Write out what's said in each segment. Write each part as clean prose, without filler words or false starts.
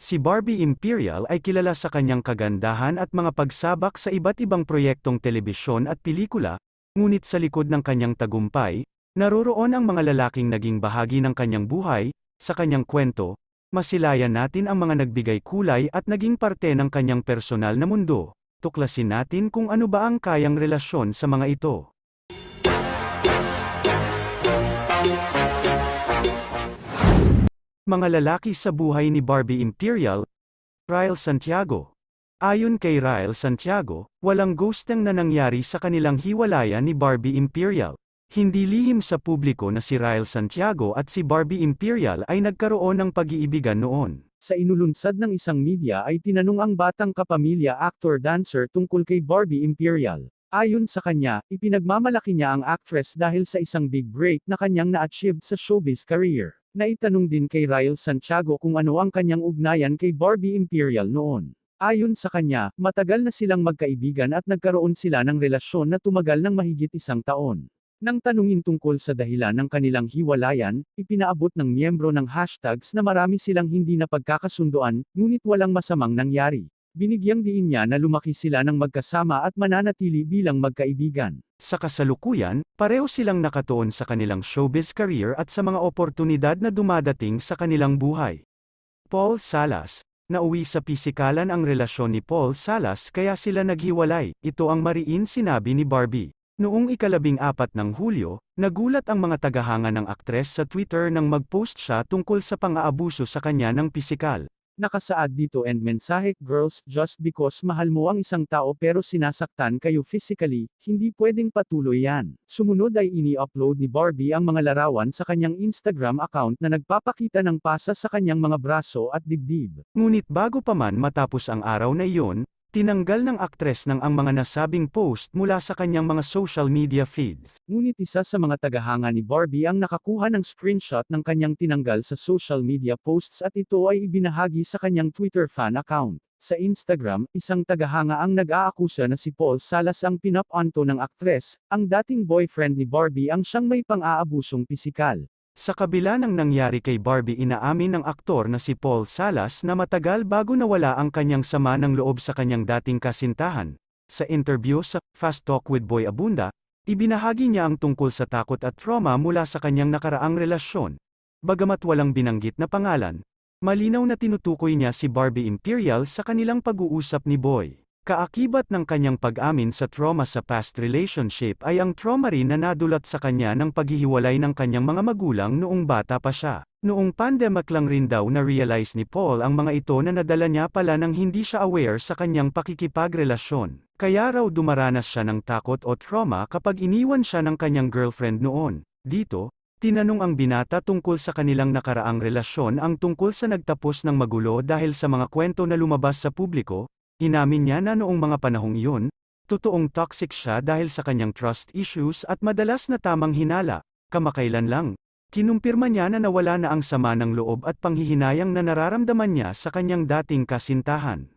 Si Barbie Imperial ay kilala sa kanyang kagandahan at mga pagsabak sa iba't ibang proyektong telebisyon at pelikula, ngunit sa likod ng kanyang tagumpay, naroroon ang mga lalaking naging bahagi ng kanyang buhay. Sa kanyang kwento, masilayan natin ang mga nagbigay kulay at naging parte ng kanyang personal na mundo. Tuklasin natin kung ano ba ang kayang relasyon sa mga ito. Mga lalaki sa buhay ni Barbie Imperial. Ryle Santiago. Ayon kay Ryle Santiago, walang ghosting na nangyari sa kanilang hiwalayan ni Barbie Imperial. Hindi lihim sa publiko na si Ryle Santiago at si Barbie Imperial ay nagkaroon ng pag-iibigan noon. Sa inulunsad ng isang media ay tinanong ang batang kapamilya actor-dancer tungkol kay Barbie Imperial. Ayon sa kanya, ipinagmamalaki niya ang actress dahil sa isang big break na kanyang na-achieved sa showbiz career. Naitanong din kay Ryle Santiago kung ano ang kanyang ugnayan kay Barbie Imperial noon. Ayon sa kanya, matagal na silang magkaibigan at nagkaroon sila ng relasyon na tumagal ng mahigit 1 taon. Nang tanungin tungkol sa dahilan ng kanilang hiwalayan, ipinaabot ng miyembro ng hashtags na marami silang hindi napagkakasunduan, ngunit walang masamang nangyari. Binigyang diin niya na lumaki sila ng magkasama at mananatili bilang magkaibigan. Sa kasalukuyan, pareho silang nakatuon sa kanilang showbiz career at sa mga oportunidad na dumadating sa kanilang buhay. Paul Salas. Nauwi sa pisikalan ang relasyon ni Paul Salas kaya sila naghiwalay, ito ang mariin sinabi ni Barbie. Noong ika-14 ng Hulyo, nagulat ang mga tagahanga ng aktres sa Twitter nang mag-post siya tungkol sa pang-aabuso sa kanya ng pisikal. Nakasaad dito and mensahe, girls, just because mahal mo ang isang tao pero sinasaktan kayo physically, hindi pwedeng patuloy yan. Sumunod ay ini-upload ni Barbie ang mga larawan sa kanyang Instagram account na nagpapakita ng pasa sa kanyang mga braso at dibdib. Ngunit bago pa man matapos ang araw na iyon, tinanggal ng aktres ang mga nasabing post mula sa kanyang mga social media feeds. Ngunit isa sa mga tagahanga ni Barbie ang nakakuha ng screenshot ng kanyang tinanggal sa social media posts at ito ay ibinahagi sa kanyang Twitter fan account. Sa Instagram, isang tagahanga ang nag-aakusa na si Paul Salas ang pinap-onto ng aktres, ang dating boyfriend ni Barbie ang siyang may pang-aabusong pisikal. Sa kabila ng nangyari kay Barbie, inaamin ng aktor na si Paul Salas na matagal bago nawala ang kanyang sama ng loob sa kanyang dating kasintahan. Sa interview sa Fast Talk with Boy Abunda, ibinahagi niya ang tungkol sa takot at trauma mula sa kanyang nakaraang relasyon. Bagamat walang binanggit na pangalan, malinaw na tinutukoy niya si Barbie Imperial sa kanilang pag-uusap ni Boy. Kaakibat ng kanyang pag-amin sa trauma sa past relationship ay ang trauma rin na nadulat sa kanya ng paghihiwalay ng kanyang mga magulang noong bata pa siya. Noong pandemic lang rin daw na-realize ni Paul ang mga ito na nadala niya pala nang hindi siya aware sa kanyang pakikipagrelasyon. Kaya raw dumaranas siya ng takot o trauma kapag iniwan siya ng kanyang girlfriend noon. Dito, tinanong ang binata tungkol sa kanilang nakaraang relasyon ang tungkol sa nagtapos ng magulo dahil sa mga kwento na lumabas sa publiko. Inamin niya na noong mga panahong iyon, totoong toxic siya dahil sa kanyang trust issues at madalas na tamang hinala. Kamakailan lang, kinumpirma niya na nawala na ang sama ng loob at panghihinayang na nararamdaman niya sa kanyang dating kasintahan.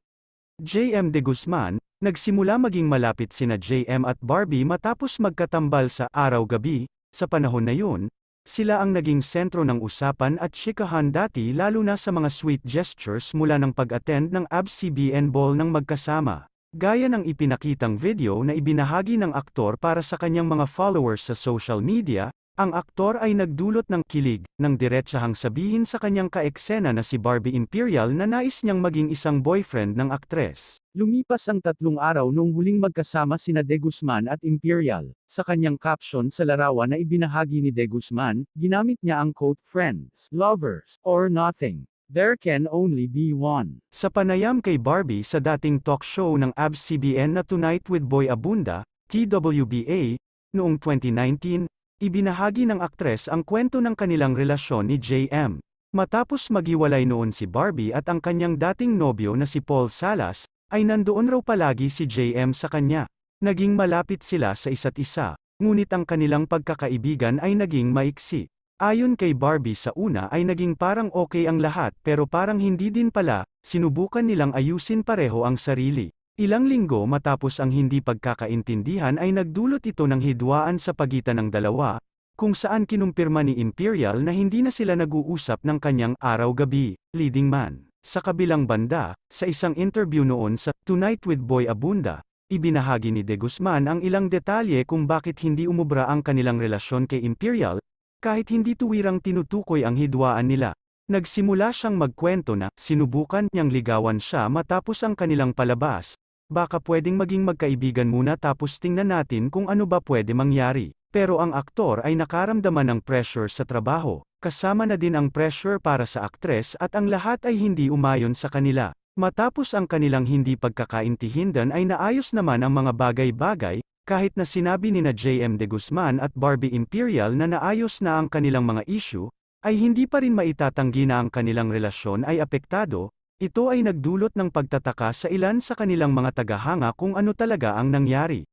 JM De Guzman. Nagsimula maging malapit sina JM at Barbie matapos magkatambal sa araw-gabi. Sa panahon na yun, sila ang naging sentro ng usapan at chikahan dati, lalo na sa mga sweet gestures mula ng pag-attend ng ABS-CBN Ball ng magkasama. Gaya ng ipinakitang video na ibinahagi ng aktor para sa kanyang mga followers sa social media, ang aktor ay nagdulot ng kilig, nang diretsahang sabihin sa kanyang ka-eksena na si Barbie Imperial na nais niyang maging isang boyfriend ng aktres. Lumipas ang 3 araw noong huling magkasama sina De Guzman at Imperial. Sa kanyang caption sa larawan na ibinahagi ni De Guzman, ginamit niya ang quote, "Friends, lovers, or nothing. There can only be one." Sa panayam kay Barbie sa dating talk show ng ABS-CBN na Tonight with Boy Abunda, TWBA, noong 2019, ibinahagi ng aktres ang kwento ng kanilang relasyon ni JM. Matapos maghiwalay noon si Barbie at ang kanyang dating nobyo na si Paul Salas, ay nandoon raw palagi si JM sa kanya. Naging malapit sila sa isa't isa, ngunit ang kanilang pagkakaibigan ay naging maiksi. Ayon kay Barbie, sa una ay naging parang okay ang lahat pero parang hindi din pala, sinubukan nilang ayusin pareho ang sarili. Ilang linggo matapos ang hindi pagkakaintindihan ay nagdulot ito ng hidwaan sa pagitan ng dalawa, kung saan kinumpirma ni Imperial na hindi na sila nag-uusap ng kanyang araw-gabi, leading man. Sa kabilang banda, sa isang interview noon sa Tonight with Boy Abunda, ibinahagi ni De Guzman ang ilang detalye kung bakit hindi umubra ang kanilang relasyon kay Imperial, kahit hindi tuwirang tinutukoy ang hidwaan nila. Nagsimula siyang magkwento na sinubukan niyang ligawan siya matapos ang kanilang palabas. Baka pwedeng maging magkaibigan muna tapos tingnan natin kung ano ba pwede mangyari. Pero ang aktor ay nakaramdaman ng pressure sa trabaho, kasama na din ang pressure para sa aktres at ang lahat ay hindi umayon sa kanila. Matapos ang kanilang hindi pagkakaintindihan ay naayos naman ang mga bagay-bagay, kahit na sinabi ni na JM De Guzman at Barbie Imperial na naayos na ang kanilang mga issue, ay hindi pa rin maitatanggi na ang kanilang relasyon ay apektado. Ito ay nagdulot ng pagtataka sa ilan sa kanilang mga tagahanga kung ano talaga ang nangyari.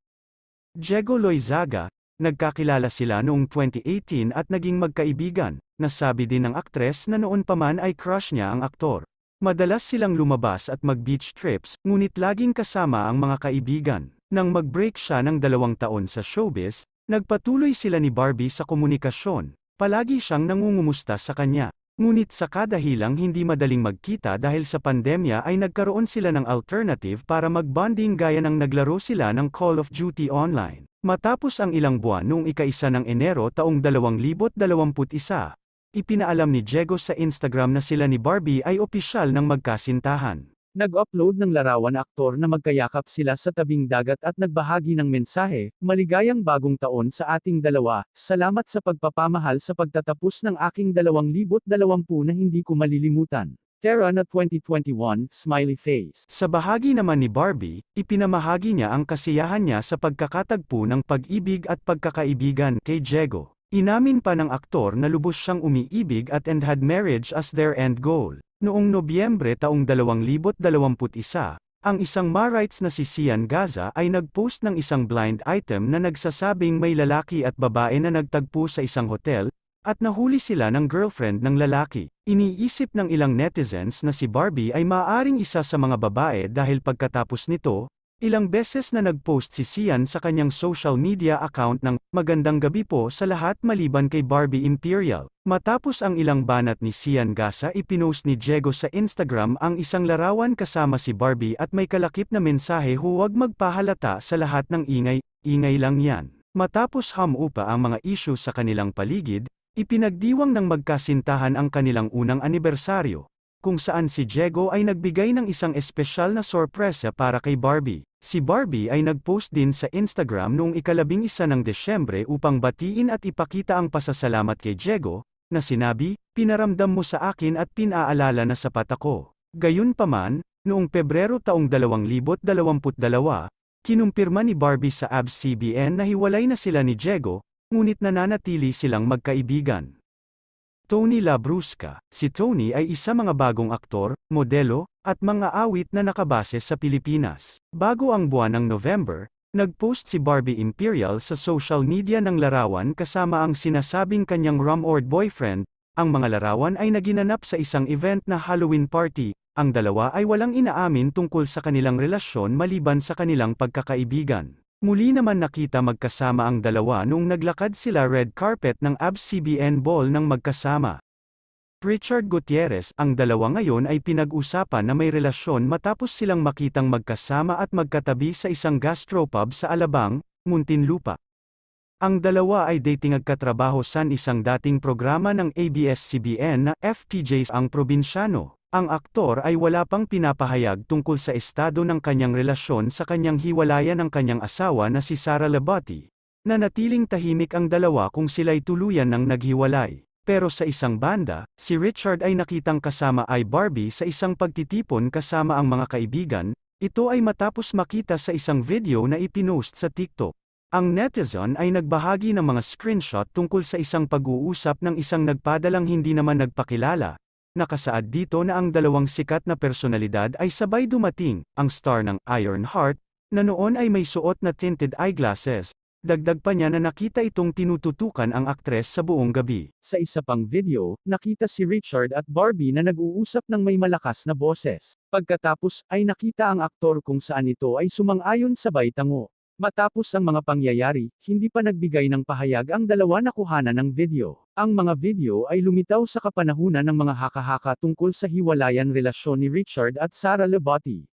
Diego Loizaga, nagkakilala sila noong 2018 at naging magkaibigan, nasabi din ng aktres na noon pa man ay crush niya ang aktor. Madalas silang lumabas at mag-beach trips, ngunit laging kasama ang mga kaibigan. Nang mag-break siya ng 2 taon sa showbiz, nagpatuloy sila ni Barbie sa komunikasyon. Palagi siyang nangungumusta sa kanya. Ngunit sa kadahilang hindi madaling magkita dahil sa pandemya ay nagkaroon sila ng alternative para mag-bonding gaya ng naglaro sila ng Call of Duty online. Matapos ang ilang buwan noong ika-1 ng Enero taong 2021, ipinaalam ni Diego sa Instagram na sila ni Barbie ay opisyal ng magkasintahan. Nag-upload ng larawan na aktor na magkayakap sila sa tabing dagat at nagbahagi ng mensahe, "Maligayang bagong taon sa ating dalawa, salamat sa pagpapamahal sa pagtatapos ng aking 2020 na hindi ko malilimutan. Terra na 2021, smiley face." Sa bahagi naman ni Barbie, ipinamahagi niya ang kasiyahan niya sa pagkakatagpo ng pag-ibig at pagkakaibigan kay Diego. Inamin pa ng aktor na lubos siyang umiibig at had marriage as their end goal. Noong Nobyembre taong 2021, ang isang ma-rights na si Sian Gaza ay nag-post ng isang blind item na nagsasabing may lalaki at babae na nagtagpo sa isang hotel, at nahuli sila ng girlfriend ng lalaki. Iniisip ng ilang netizens na si Barbie ay maaaring isa sa mga babae dahil pagkatapos nito, ilang beses na nag-post si Sian sa kanyang social media account ng "Magandang gabi po sa lahat" maliban kay Barbie Imperial. Matapos ang ilang banat ni Sian Gaza, ipinost ni Diego sa Instagram ang isang larawan kasama si Barbie at may kalakip na mensahe, "Huwag magpahalata sa lahat ng ingay, ingay lang yan." Matapos hamupa ang mga issue sa kanilang paligid, ipinagdiwang ng magkasintahan ang kanilang unang anibersaryo, kung saan si Diego ay nagbigay ng isang espesyal na sorpresa para kay Barbie. Si Barbie ay nag-post din sa Instagram noong ika-11 ng Desyembre upang batiin at ipakita ang pasasalamat kay Diego, na sinabi, "Pinaramdam mo sa akin at pinaalala na sapat ako." Gayunpaman, noong Pebrero taong 2022, kinumpirma ni Barbie sa ABS-CBN na hiwalay na sila ni Diego, ngunit nananatili silang magkaibigan. Tony Labrusca. Si Tony ay isa mga bagong aktor, modelo, at mga awit na nakabase sa Pilipinas. Bago ang buwan ng November, nag-post si Barbie Imperial sa social media ng larawan kasama ang sinasabing kanyang rumored boyfriend. Ang mga larawan ay naginanap sa isang event na Halloween party. Ang dalawa ay walang inaamin tungkol sa kanilang relasyon maliban sa kanilang pagkakaibigan. Muli naman nakita magkasama ang dalawa noong naglakad sila red carpet ng ABS-CBN Ball ng magkasama. Richard Gutierrez, ang dalawa ngayon ay pinag-usapan na may relasyon matapos silang makitang magkasama at magkatabi sa isang gastropub sa Alabang, Muntinlupa. Ang dalawa ay dating nagkatrabaho sa isang dating programa ng ABS-CBN na FPJs ang Probinsyano. Ang aktor ay wala pang pinapahayag tungkol sa estado ng kanyang relasyon sa kanyang hiwalayan ng kanyang asawa na si Sara Labati. Nanatiling tahimik ang dalawa kung sila'y tuluyan ng naghiwalay. Pero sa isang banda, si Richard ay nakitang kasama ay Barbie sa isang pagtitipon kasama ang mga kaibigan. Ito ay matapos makita sa isang video na ipinost sa TikTok. Ang netizen ay nagbahagi ng mga screenshot tungkol sa isang pag-uusap ng isang nagpadalang hindi naman nagpakilala. Nakasaad dito na ang dalawang sikat na personalidad ay sabay dumating, ang star ng Iron Heart, na noon ay may suot na tinted eyeglasses. Dagdag pa niya na nakita itong tinututukan ang aktres sa buong gabi. Sa isa pang video, nakita si Richard at Barbie na nag-uusap ng may malakas na boses. Pagkatapos, ay nakita ang aktor kung saan ito ay sumang-ayon sabay tango. Matapos ang mga pangyayari, hindi pa nagbigay ng pahayag ang dalawa na kuhanan ng video. Ang mga video ay lumitaw sa kapanahunan ng mga haka-haka tungkol sa hiwalayan relasyon ni Richard at Sara Laboti.